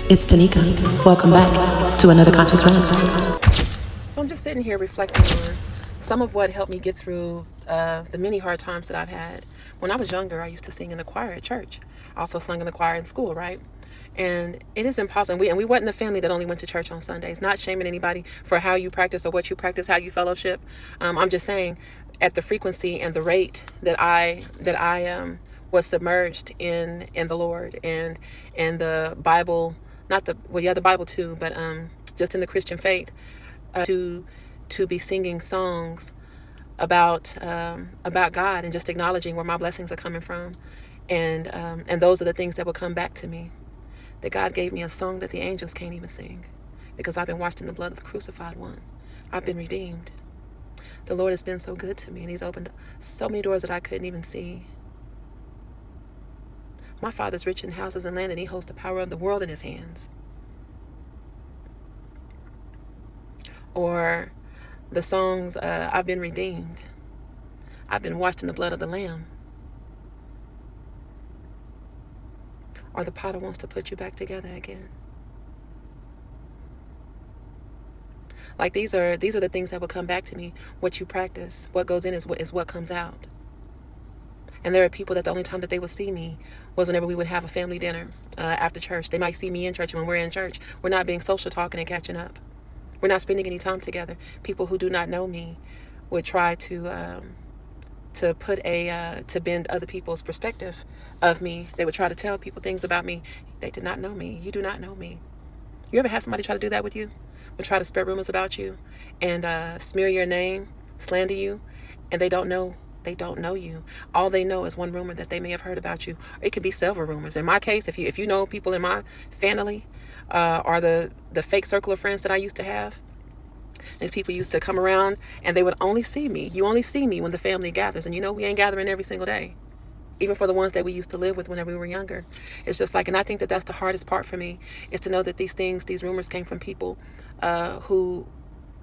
It's Teneca. Welcome back to another Conscious Rant. So I'm just sitting here reflecting on some of what helped me get through the many hard times that I've had. When I was younger, I used to sing in the choir at church. I also sang in the choir in school, right? And it is impossible. And we wasn't the family that only went to church on Sundays. Not shaming anybody for how you practice or what you practice, how you fellowship. I'm just saying, at the frequency and the rate that I was submerged in the Lord and the Bible, not the well, yeah, the Bible too, but just in the Christian faith, to be singing songs about God and just acknowledging where my blessings are coming from, and those are the things that will come back to me. That God gave me a song that the angels can't even sing, because I've been washed in the blood of the crucified one. I've been redeemed. The Lord has been so good to me, and He's opened so many doors that I couldn't even see. My Father's rich in houses and land, and He holds the power of the world in His hands. Or the songs, I've been redeemed. I've been washed in the blood of the Lamb. Or the potter wants to put you back together again. Like these are the things that will come back to me. What you practice, what goes in is what comes out. And there are people that the only time that they would see me was whenever we would have a family dinner after church. They might see me in church, and when we're in church, we're not being social, talking and catching up. We're not spending any time together. People who do not know me would try to bend other people's perspective of me. They would try to tell people things about me. They did not know me. You do not know me. You ever have somebody try to do that with you? Would try to spread rumors about you and smear your name, slander you, and they don't know. They don't know you. All they know is one rumor that they may have heard about you. It could be several rumors. In my case, if you know people in my family, or the fake circle of friends that I used to have, these people used to come around and they would only see me. You only see me when the family gathers, and we ain't gathering every single day. Even for the ones that we used to live with whenever we were younger. It's just like, and I think that that's the hardest part for me, is to know that these rumors came from people who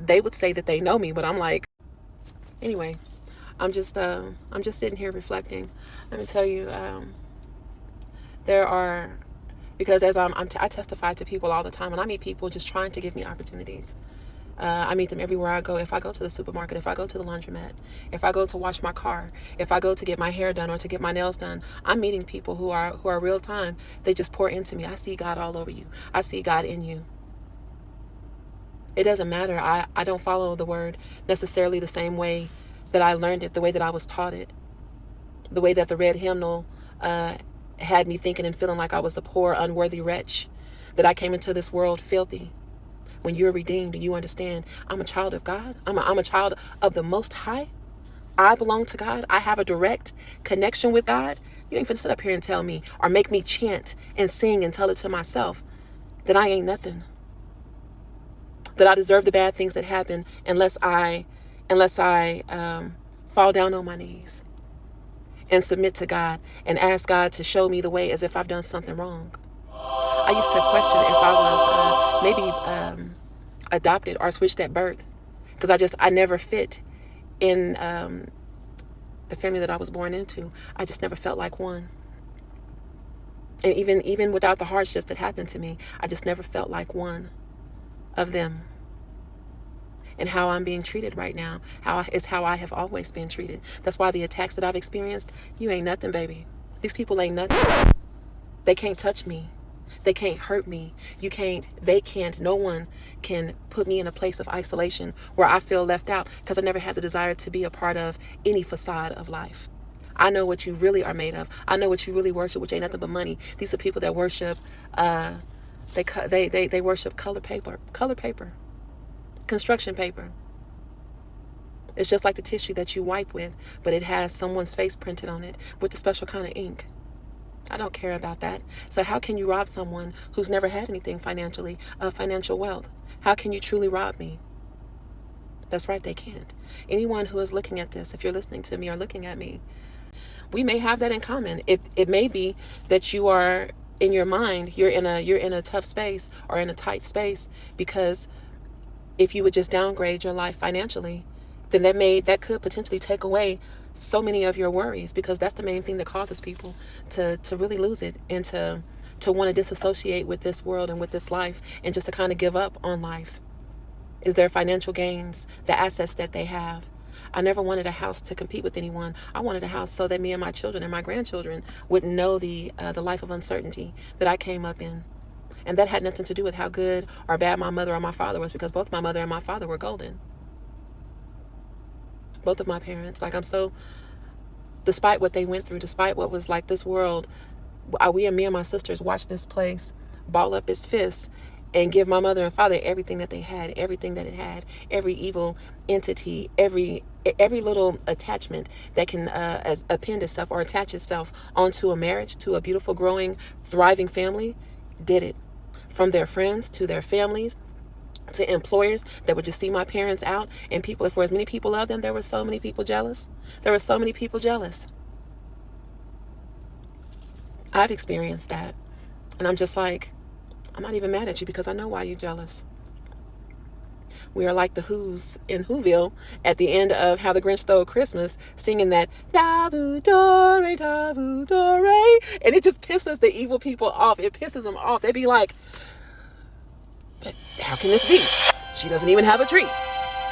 they would say that they know me, but I'm like, anyway, I'm just sitting here reflecting. Let me tell you, there are, because as I testify to people all the time, and I meet people just trying to give me opportunities. I meet them everywhere I go. If I go to the supermarket, if I go to the laundromat, if I go to wash my car, if I go to get my hair done or to get my nails done, I'm meeting people who are real time. They just pour into me. I see God all over you. I see God in you. It doesn't matter. I don't follow the word necessarily the same way that I learned it, the way that I was taught it, the way that the red hymnal had me thinking and feeling like I was a poor, unworthy wretch, that I came into this world filthy. When you're redeemed and you understand, I'm a child of God. I'm a child of the Most High. I belong to God. I have a direct connection with God. You ain't finna sit up here and tell me or make me chant and sing and tell it to myself that I ain't nothing, that I deserve the bad things that happen unless I fall down on my knees and submit to God and ask God to show me the way as if I've done something wrong. I used to question if I was maybe adopted or switched at birth, because I never fit in the family that I was born into. I just never felt like one. And even without the hardships that happened to me, I just never felt like one of them. And how I'm being treated right now, how I have always been treated. That's why the attacks that I've experienced, you ain't nothing, baby. These people ain't nothing. They can't touch me. They can't hurt me. They can't, no one can put me in a place of isolation where I feel left out, because I never had the desire to be a part of any facade of life. I know what you really are made of. I know what you really worship, which ain't nothing but money. These are people that worship, they worship color paper, construction paper. It's just like the tissue that you wipe with, but it has someone's face printed on it with a special kind of ink. I don't care about that. So how can you rob someone who's never had anything financially, financial wealth? How can you truly rob me? That's right, they can't. Anyone who is looking at this, if you're listening to me or looking at me, we may have that in common. It may be that you are, in your mind, you're in a tough space or in a tight space, because if you would just downgrade your life financially, then that could potentially take away so many of your worries, because that's the main thing that causes people to really lose it and to to want to disassociate with this world and with this life and just to kind of give up on life is their financial gains, the assets that they have. I never wanted a house to compete with anyone. I wanted a house so that me and my children and my grandchildren would know the life of uncertainty that I came up in. And that had nothing to do with how good or bad my mother or my father was, because both my mother and my father were golden. Both of my parents. Like, I'm so, despite what they went through, despite what was like this world, me and my sisters watched this place ball up its fists and give my mother and father everything that they had, everything that it had, every evil entity, every little attachment that can append itself or attach itself onto a marriage, to a beautiful, growing, thriving family, did it. From their friends to their families, to employers that would just see my parents out, and people, if for as many people of them, there were so many people jealous. There were so many people jealous. I've experienced that. And I'm just like, I'm not even mad at you because I know why you're jealous. We are like the Who's in Whoville at the end of How the Grinch Stole Christmas, singing that da-boo, do-re, da-boo, do-re. And it just pisses the evil people off. It pisses them off. They be like, but how can this be? She doesn't even have a tree.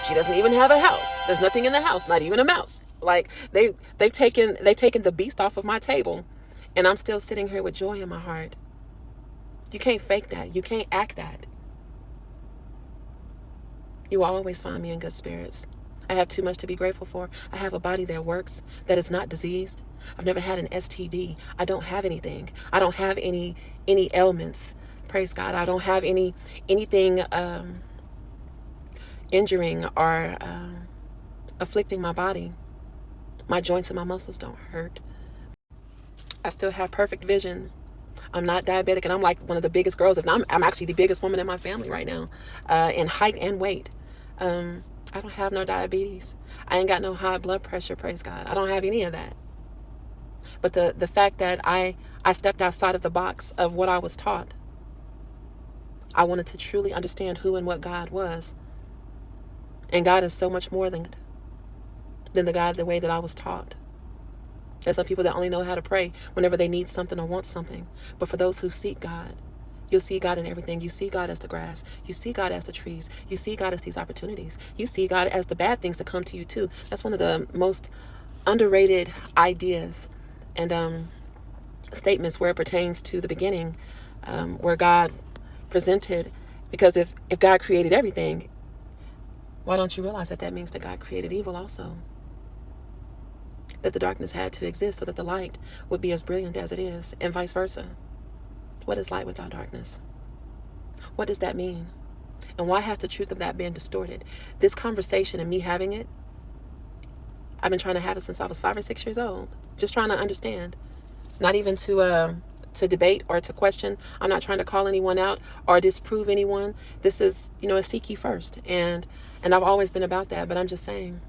She doesn't even have a house. There's nothing in the house, not even a mouse. Like, they've taken the beast off of my table, and I'm still sitting here with joy in my heart. You can't fake that. You can't act that. You will always find me in good spirits. I have too much to be grateful for. I have a body that works, that is not diseased. I've never had an STD. I don't have anything. I don't have any ailments. Praise God. I don't have anything injuring or afflicting my body. My joints and my muscles don't hurt. I still have perfect vision. I'm not diabetic, and I'm like one of the biggest girls. I'm actually the biggest woman in my family right now, in height and weight. I don't have no diabetes. I ain't got no high blood pressure, praise God. I don't have any of that. But the fact that I stepped outside of the box of what I was taught, I wanted to truly understand who and what God was. And God is so much more than the God the way that I was taught. There's some people that only know how to pray whenever they need something or want something. But for those who seek God, you'll see God in everything. You see God as the grass. You see God as the trees. You see God as these opportunities. You see God as the bad things that come to you too. That's one of the most underrated ideas and statements where it pertains to the beginning, where God presented. Because if God created everything, why don't you realize that means that God created evil also? That the darkness had to exist so that the light would be as brilliant as it is, and vice versa. What is light without darkness? What does that mean? And why has the truth of that been distorted? This conversation and me having it, I've been trying to have it since I was 5 or 6 years old. Just trying to understand. Not even to debate or to question. I'm not trying to call anyone out or disprove anyone. This is, a seek ye first. And I've always been about that, but I'm just saying.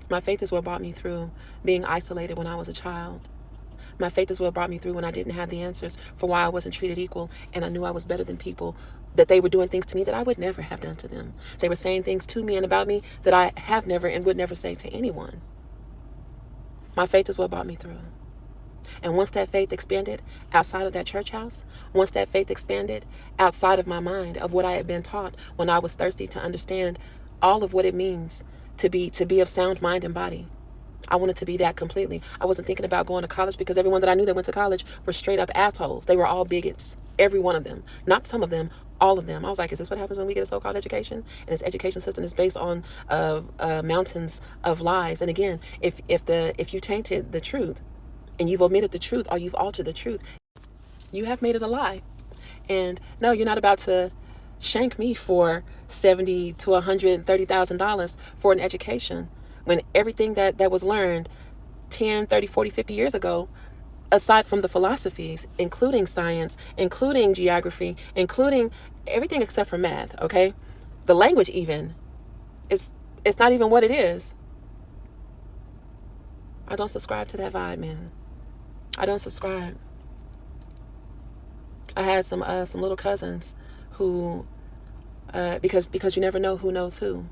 My faith is what brought me through being isolated when I was a child. My faith is what brought me through when I didn't have the answers for why I wasn't treated equal, and I knew I was better than people, that they were doing things to me that I would never have done to them. They were saying things to me and about me that I have never and would never say to anyone. My faith is what brought me through. And once that faith expanded outside of that church house, once that faith expanded outside of my mind of what I had been taught when I was thirsty to understand all of what it means to be of sound mind and body. I wanted to be that completely. I wasn't thinking about going to college because everyone that I knew that went to college were straight up assholes. They were all bigots. Every one of them. Not some of them, all of them. I was like, is this what happens when we get a so-called education? And this education system is based on mountains of lies. And again, if you tainted the truth and you've omitted the truth or you've altered the truth, you have made it a lie. And no, you're not about to shank me for $70,000 to $130,000 for an education when everything that was learned 10, 30, 40, 50 years ago, aside from the philosophies, including science, including geography, including everything except for math, okay? The language even, it's not even what it is. I don't subscribe to that vibe, man. I don't subscribe. I had some little cousins who, because you never know who knows who.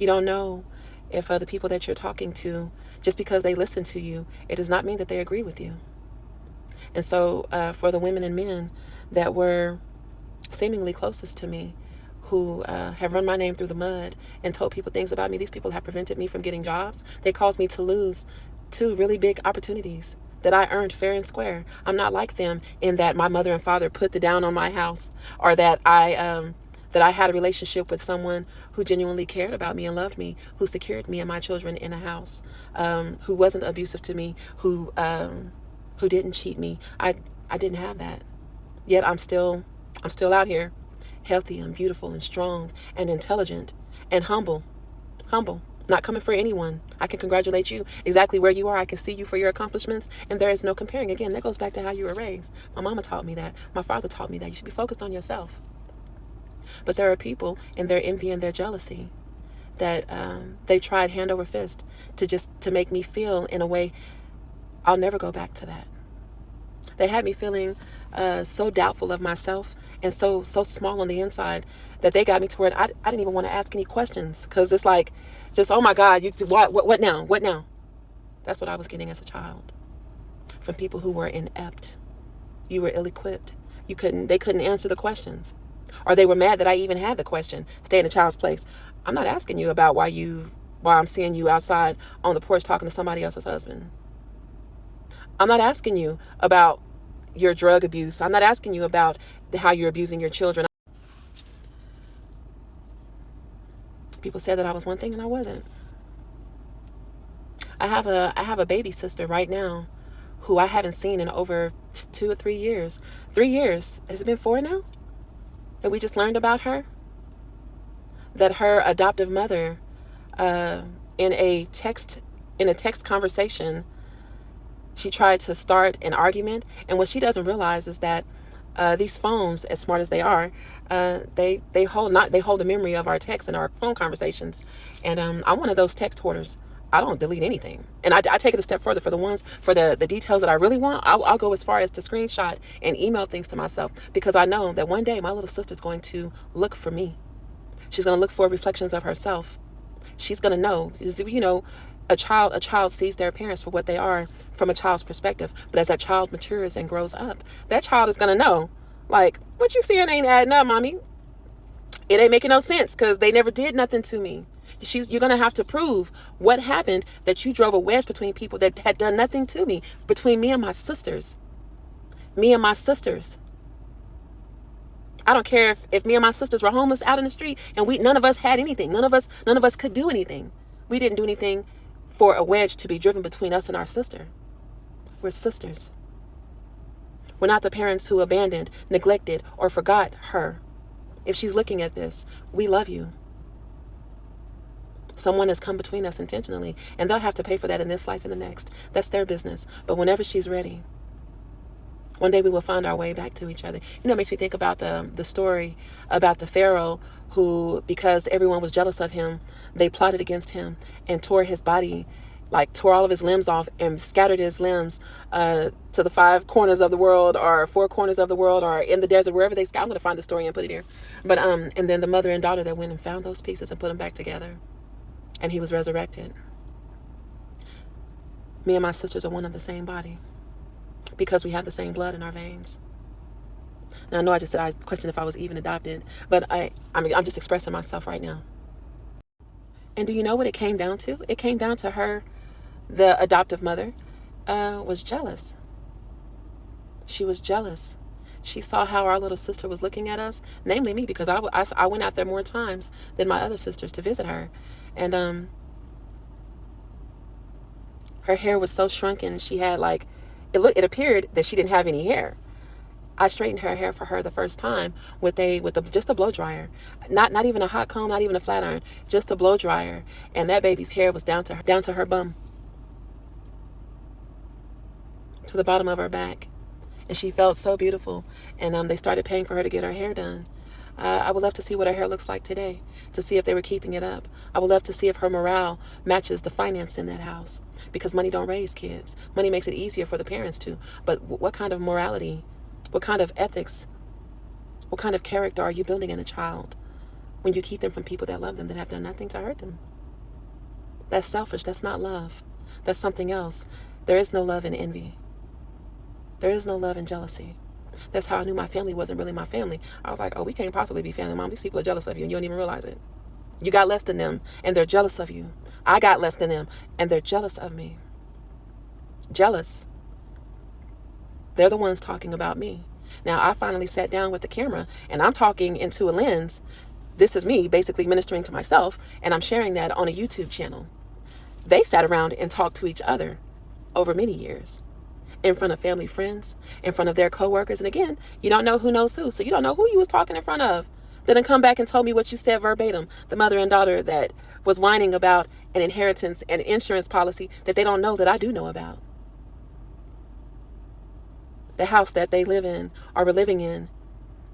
You don't know if the people that you're talking to, just because they listen to you, it does not mean that they agree with you. And so for the women and men that were seemingly closest to me, who have run my name through the mud and told people things about me, these people have prevented me from getting jobs. They caused me to lose 2 really big opportunities that I earned fair and square. I'm not like them in that my mother and father put the down on my house, or that I had a relationship with someone who genuinely cared about me and loved me, who secured me and my children in a house, who wasn't abusive to me, who didn't cheat me. I didn't have that. Yet I'm still out here, healthy and beautiful and strong and intelligent and humble, not coming for anyone. I can congratulate you exactly where you are. I can see you for your accomplishments, and there is no comparing. Again, that goes back to how you were raised. My mama taught me that. My father taught me that. You should be focused on yourself. But there are people in their envy and their jealousy that they tried hand over fist to make me feel in a way. I'll never go back to that. They had me feeling so doubtful of myself and so small on the inside that they got me to where I didn't even want to ask any questions, because it's like, just, oh my God, what now? What now? That's what I was getting as a child from people who were inept. You were ill-equipped. They couldn't answer the questions, or they were mad that I even had the question. Stay in a child's place. I'm not asking you about why I'm seeing you outside on the porch talking to somebody else's husband. I'm not asking you about your drug abuse. I'm not asking you about how you're abusing your children. People said that I was one thing and I wasn't. I have a baby sister right now who I haven't seen in over 2 or 3 years. 3 years. Has it been 4 now? That we just learned about her? That her adoptive mother, in a text conversation, she tried to start an argument, and what she doesn't realize is that these phones, as smart as they are, they hold a memory of our texts and our phone conversations. And I'm one of those text hoarders. I don't delete anything, and I take it a step further. For the details that I really want, I'll go as far as to screenshot and email things to myself, because I know that one day my little sister's going to look for me. She's going to look for reflections of herself. She's going to know, a child sees their parents for what they are from a child's perspective. But as that child matures and grows up, that child is going to know, like, what you seeing ain't adding up, mommy. It ain't making no sense, because they never did nothing to me. You're going to have to prove what happened, that you drove a wedge between people that had done nothing to me, between me and my sisters. Me and my sisters. I don't care if me and my sisters were homeless out in the street and none of us had anything. None of us could do anything. We didn't do anything for a wedge to be driven between us and our sister. We're sisters. We're not the parents who abandoned, neglected, or forgot her. If she's looking at this, we love you. Someone has come between us intentionally, and they'll have to pay for that in this life and the next. That's their business. But whenever she's ready, one day we will find our way back to each other. It makes me think about the story about the Pharaoh who, because everyone was jealous of him, they plotted against him and tore his body, like tore all of his limbs off and scattered his limbs to the 5 corners of the world, or 4 corners of the world, or in the desert, wherever they scattered. I'm going to find the story and put it here. But and then the mother and daughter that went and found those pieces and put them back together, and he was resurrected. Me and my sisters are one of the same body, because we have the same blood in our veins. Now, I know I just said I questioned if I was even adopted, but I'm just expressing myself right now. And do you know what it came down to? It came down to her, the adoptive mother, was jealous. She was jealous. She saw how our little sister was looking at us, namely me, because I went out there more times than my other sisters to visit her. And her hair was so shrunken. She had it appeared that she didn't have any hair. I straightened her hair for her the first time with just a blow dryer, not even a hot comb, not even a flat iron, just a blow dryer, and that baby's hair was down to her bum, to the bottom of her back, and she felt so beautiful. And they started paying for her to get her hair done. I would love to see what her hair looks like today, to see if they were keeping it up. I would love to see if her morale matches the finance in that house, because money don't raise kids. Money makes it easier for the parents to. But what kind of morality, what kind of ethics, what kind of character are you building in a child when you keep them from people that love them, that have done nothing to hurt them? That's selfish. That's not love. That's something else. There is no love in envy. There is no love and jealousy. That's how I knew my family wasn't really my family. I was like, oh, we can't possibly be family, Mom. These people are jealous of you and you don't even realize it. You got less than them and they're jealous of you. I got less than them and they're jealous of me. Jealous. They're the ones talking about me. Now, I finally sat down with the camera and I'm talking into a lens. This is me basically ministering to myself, and I'm sharing that on a YouTube channel. They sat around and talked to each other over many years in front of family, friends, in front of their coworkers. And again, you don't know who knows who. So you don't know who you was talking in front of. Then come back and told me what you said verbatim. The mother and daughter that was whining about an inheritance and insurance policy that they don't know that I do know about. The house that they live in or were living in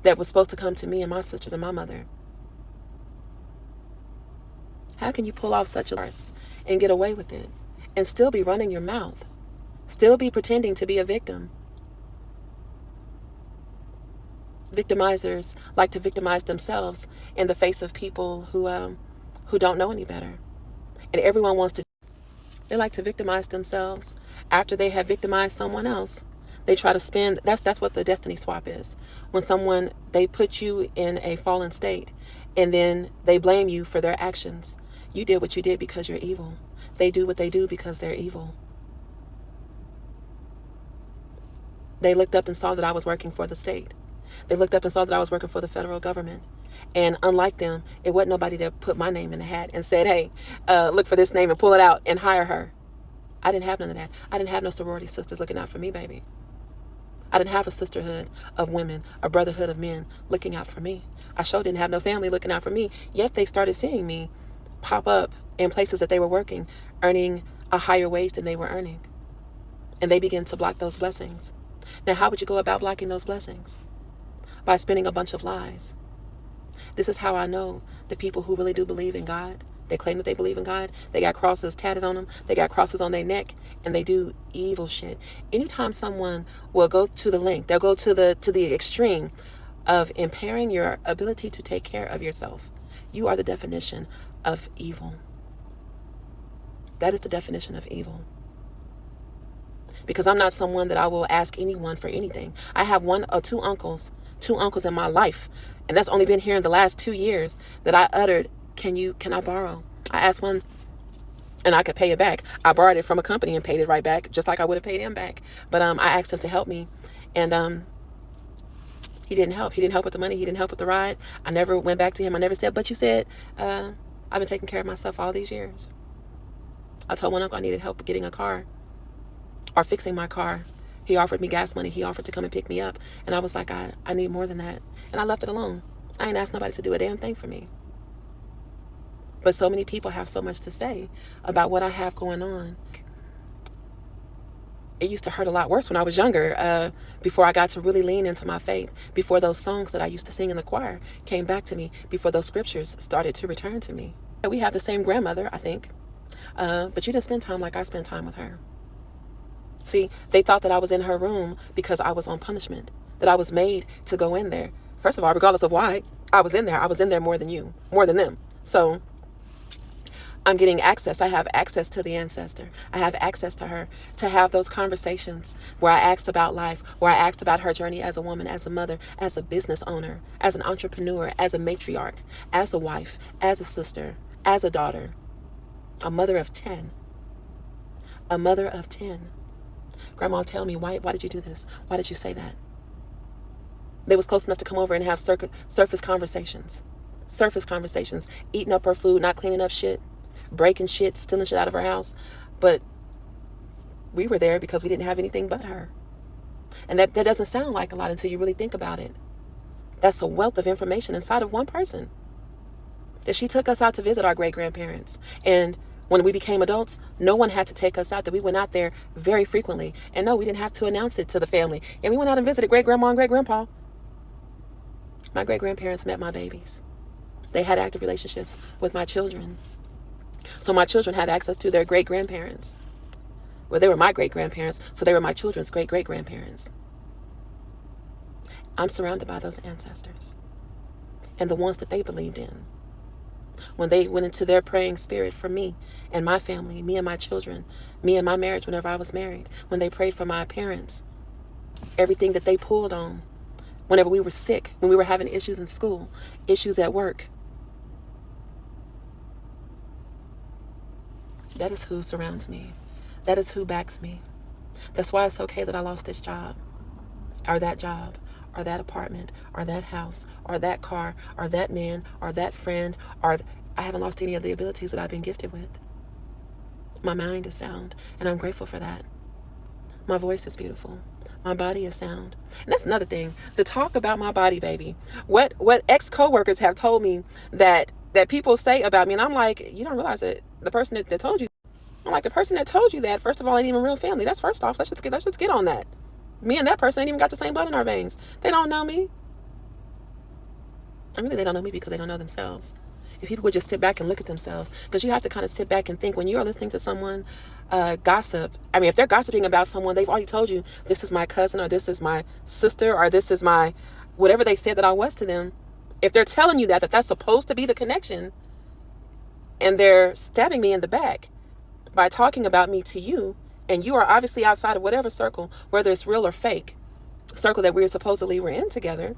that was supposed to come to me and my sisters and my mother. How can you pull off such a farce and get away with it and still be running your mouth? Still be pretending to be a victim? Victimizers like to victimize themselves in the face of people who don't know any better. And everyone wants to. They like to victimize themselves after they have victimized someone else. They try to spin. That's what the destiny swap is. When they put you in a fallen state and then they blame you for their actions. You did what you did because you're evil. They do what they do because they're evil. They looked up and saw that I was working for the state. They looked up and saw that I was working for the federal government. And unlike them, it wasn't nobody that put my name in the hat and said, hey, look for this name and pull it out and hire her. I didn't have none of that. I didn't have no sorority sisters looking out for me, baby. I didn't have a sisterhood of women, a brotherhood of men looking out for me. I sure didn't have no family looking out for me. Yet they started seeing me pop up in places that they were working, earning a higher wage than they were earning. And they began to block those blessings. Now, how would you go about blocking those blessings? By spinning a bunch of lies. This is how I know the people who really do believe in God. They claim that they believe in God. They got crosses tatted on them. They got crosses on their neck, and they do evil shit. Anytime someone will go to the length, they'll go to the extreme of impairing your ability to take care of yourself. You are the definition of evil. That is the definition of evil. Because I'm not someone that I will ask anyone for anything. I have one or two uncles in my life, and that's only been here in the last 2 years that I uttered, can I borrow? I asked one and I could pay it back. I borrowed it from a company and paid it right back, just like I would have paid him back. But I asked him to help me, and he didn't help. He didn't help with the money. He didn't help with the ride. I never went back to him. I never said, but you said, I've been taking care of myself all these years. I told one uncle I needed help getting a car or fixing my car. He offered me gas money. He offered to come and pick me up. And I was like, I need more than that. And I left it alone. I ain't asked nobody to do a damn thing for me. But so many people have so much to say about what I have going on. It used to hurt a lot worse when I was younger, before I got to really lean into my faith, before those songs that I used to sing in the choir came back to me, before those scriptures started to return to me. We have the same grandmother, I think, but you didn't spend time like I spent time with her. See, they thought that I was in her room because I was on punishment, that I was made to go in there. First of all, regardless of why, I was in there more than you, more than them. So I'm getting access. I have access to the ancestor. I have access to her to have those conversations where I asked about life, where I asked about her journey as a woman, as a mother, as a business owner, as an entrepreneur, as a matriarch, as a wife, as a sister, as a daughter, a mother of 10. A mother of 10. Grandma, tell me, why did you do this? Why did you say that? They was close enough to come over and have surface conversations. Surface conversations. Eating up her food, not cleaning up shit, breaking shit, stealing shit out of her house. But we were there because we didn't have anything but her. And that doesn't sound like a lot until you really think about it. That's a wealth of information inside of one person. That she took us out to visit our great-grandparents. And when we became adults, no one had to take us out, that we went out there very frequently. And no, we didn't have to announce it to the family. And we went out and visited great-grandma and great-grandpa. My great-grandparents met my babies. They had active relationships with my children. So my children had access to their great-grandparents. Well, they were my great-grandparents, so they were my children's great-great-grandparents. I'm surrounded by those ancestors and the ones that they believed in. When they went into their praying spirit for me and my family, me and my children, me and my marriage whenever I was married, when they prayed for my parents, Everything that they pulled on whenever we were sick, when we were having issues in school, issues at work. That is who surrounds me. That is who backs me. That's why it's okay that I lost this job, or that job, or that apartment, or that house, or that car, or that man, or that friend, or I haven't lost any of the abilities that I've been gifted with. My mind is sound, and I'm grateful for that. My voice is beautiful. My body is sound. And that's another thing. The talk about my body, baby. What ex-coworkers have told me that people say about me, and I'm like, you don't realize that the person that told you, I'm like, the person that told you that, first of all, ain't even real family. That's first off. Let's just get on that. Me and that person ain't even got the same blood in our veins. They don't know me. I mean, they don't know me because they don't know themselves. If people would just sit back and look at themselves, because you have to kind of sit back and think when you are listening to someone gossip. I mean, if they're gossiping about someone, they've already told you, this is my cousin, or this is my sister, or this is my, whatever they said that I was to them. If they're telling you that that's supposed to be the connection, and they're stabbing me in the back by talking about me to you, and you are obviously outside of whatever circle, whether it's real or fake, circle that we're supposedly were in together,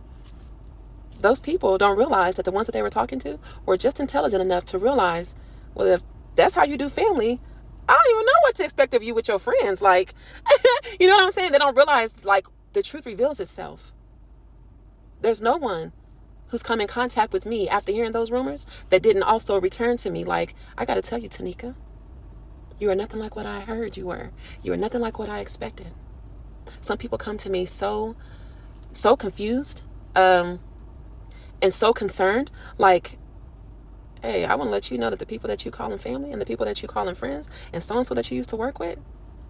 those people don't realize that the ones that they were talking to were just intelligent enough to realize, well, if that's how you do family, I don't even know what to expect of you with your friends. Like, you know what I'm saying? They don't realize, like, the truth reveals itself. There's no one who's come in contact with me after hearing those rumors that didn't also return to me like, I got to tell you, Teneca, you are nothing like what I heard you were. You are nothing like what I expected. Some people come to me so confused, and so concerned, like, hey, I want to let you know that the people that you calling family and the people that you calling friends and so-and-so that you used to work with,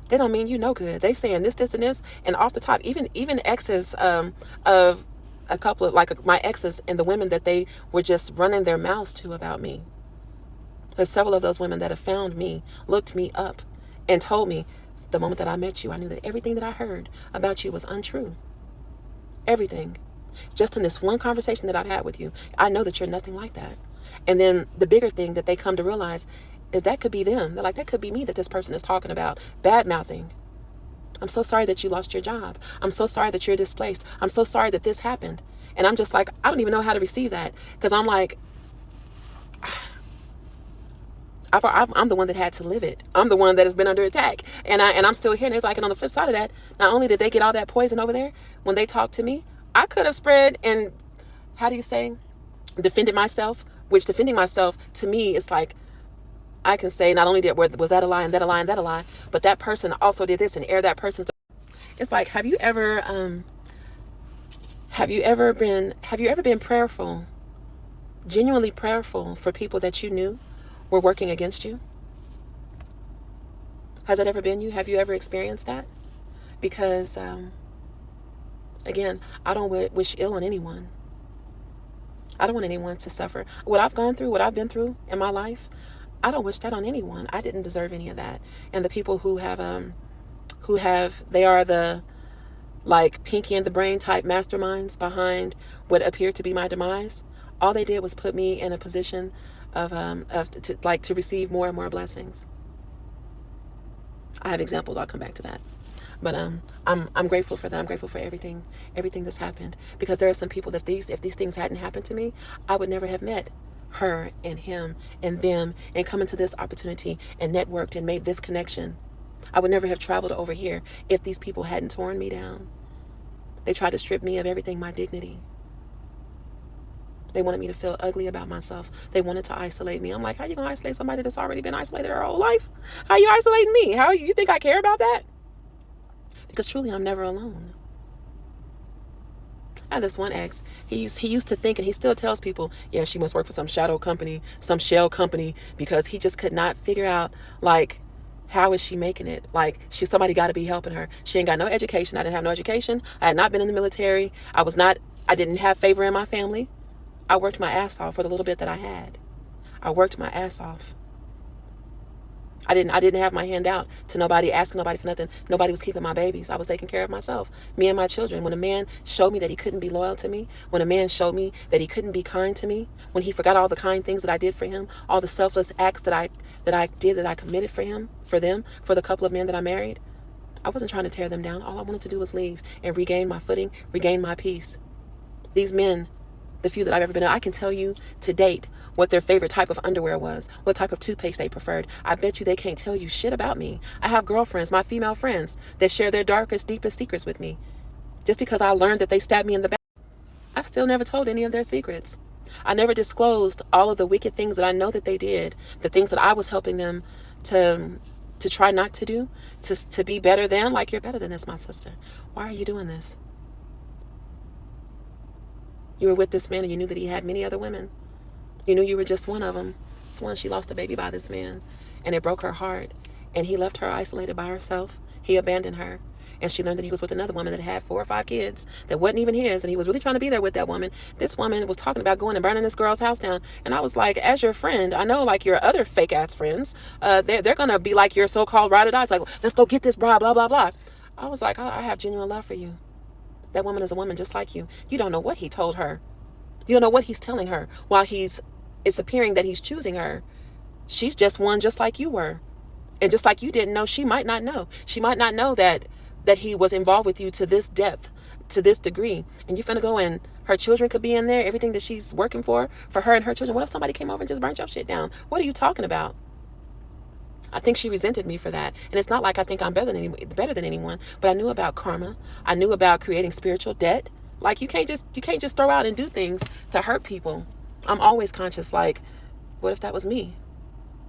they don't mean you no good. They saying this, and this, and off the top, even exes of a couple of, like, my exes and the women that they were just running their mouths to about me. There's several of those women that have found me, looked me up, and told me, the moment that I met you, I knew that everything that I heard about you was untrue. Everything. Just in this one conversation that I've had with you, I know that you're nothing like that. And then the bigger thing that they come to realize is that could be them. They're like, that could be me that this person is talking about, bad mouthing. I'm so sorry that you lost your job. I'm so sorry that you're displaced. I'm so sorry that this happened. And I'm just like, I don't even know how to receive that, because I'm like, I'm the one that had to live it. I'm the one that has been under attack, and I'm still here. And it's like, and on the flip side of that, not only did they get all that poison over there, when they talked to me, I could have spread and, how do you say, defended myself. Which defending myself to me is like, I can say not only was that a lie and that a lie and that a lie, but that person also did this and air that person's. It's like, have you ever been prayerful, genuinely prayerful for people that you knew were working against you? Has that ever been you? Have you ever experienced that? Because, again, I don't wish ill on anyone. I don't want anyone to suffer. What I've gone through, what I've been through in my life, I don't wish that on anyone. I didn't deserve any of that. And the people who have, they are the, like, Pinky and the Brain type masterminds behind what appeared to be my demise. All they did was put me in a position to receive more and more blessings. I have examples. I'll come back to that. But I'm grateful for that. I'm grateful for everything that's happened, because there are some people that if these things hadn't happened to me, I would never have met her and him and them and come into this opportunity and networked and made this connection. I would never have traveled over here if these people hadn't torn me down. They tried to strip me of everything, my dignity. They wanted me to feel ugly about myself. They wanted to isolate me. I'm like, how you going to isolate somebody that's already been isolated her whole life? How you isolating me? How you think I care about that? Because truly, I'm never alone. I had this one ex. He used to think, and he still tells people, yeah, she must work for some shadow company, some shell company, because he just could not figure out, like, how is she making it? Like, somebody got to be helping her. She ain't got no education. I didn't have no education. I had not been in the military. I didn't have favor in my family. I worked my ass off for the little bit that I had. I worked my ass off. I didn't have my hand out to nobody, asking nobody for nothing. Nobody was keeping my babies. I was taking care of myself, me and my children. When a man showed me that he couldn't be loyal to me, when a man showed me that he couldn't be kind to me, when he forgot all the kind things that I did for him, all the selfless acts that I did, that I committed for him, for them, for the couple of men that I married, I wasn't trying to tear them down. All I wanted to do was leave and regain my footing, regain my peace. These men, the few that I've ever been in, I can tell you to date what their favorite type of underwear was, what type of toothpaste they preferred. I bet you they can't tell you shit about me. I have girlfriends, my female friends, that share their darkest, deepest secrets with me. Just because I learned that they stabbed me in the back, I still never told any of their secrets. I never disclosed all of the wicked things that I know that they did, the things that I was helping them to try not to do, to be better than. Like, you're better than this, my sister. Why are you doing this? You were with this man and you knew that he had many other women. You knew you were just one of them. This one, she lost a baby by this man, and it broke her heart. And he left her isolated by herself. He abandoned her. And she learned that he was with another woman that had 4 or 5 kids that wasn't even his. And he was really trying to be there with that woman. This woman was talking about going and burning this girl's house down. And I was like, as your friend, I know like your other fake ass friends, they're going to be like your so-called ride or die. It's like, let's go get this blah, blah, blah, blah. I was like, I have genuine love for you. That woman is a woman just like you. You don't know what he told her. You don't know what he's telling her while it's appearing that he's choosing her. She's just one just like you were. And just like you didn't know, she might not know. She might not know that he was involved with you to this depth, to this degree. And you finna go and her children could be in there, everything that she's working for her and her children. What if somebody came over and just burnt your shit down? What are you talking about? I think she resented me for that. And it's not like I think I'm better than anyone, but I knew about karma. I knew about creating spiritual debt. Like, you can't just throw out and do things to hurt people. I'm always conscious, like, what if that was me?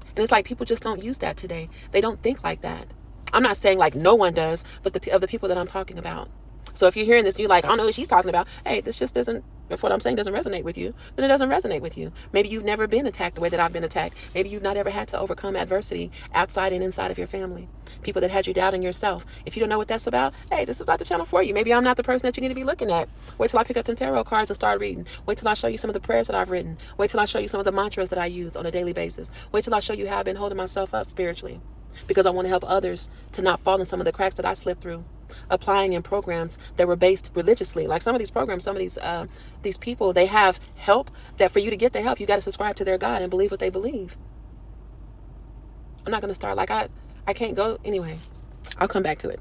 And it's like people just don't use that today. They don't think like that. I'm not saying like no one does, but of the people that I'm talking about. So if you're hearing this and you're like, I don't know what she's talking about. Hey, this just doesn't, if what I'm saying doesn't resonate with you, then it doesn't resonate with you. Maybe you've never been attacked the way that I've been attacked. Maybe you've not ever had to overcome adversity outside and inside of your family. People that had you doubting yourself. If you don't know what that's about, hey, this is not the channel for you. Maybe I'm not the person that you need to be looking at. Wait till I pick up some tarot cards and start reading. Wait till I show you some of the prayers that I've written. Wait till I show you some of the mantras that I use on a daily basis. Wait till I show you how I've been holding myself up spiritually. Because I want to help others to not fall in some of the cracks that I slipped through. Applying in programs that were based religiously. Like some of these programs, some of these people, they have help that for you to get the help, you got to subscribe to their God and believe what they believe. I'm not going to start like I can't go. Anyway, I'll come back to it.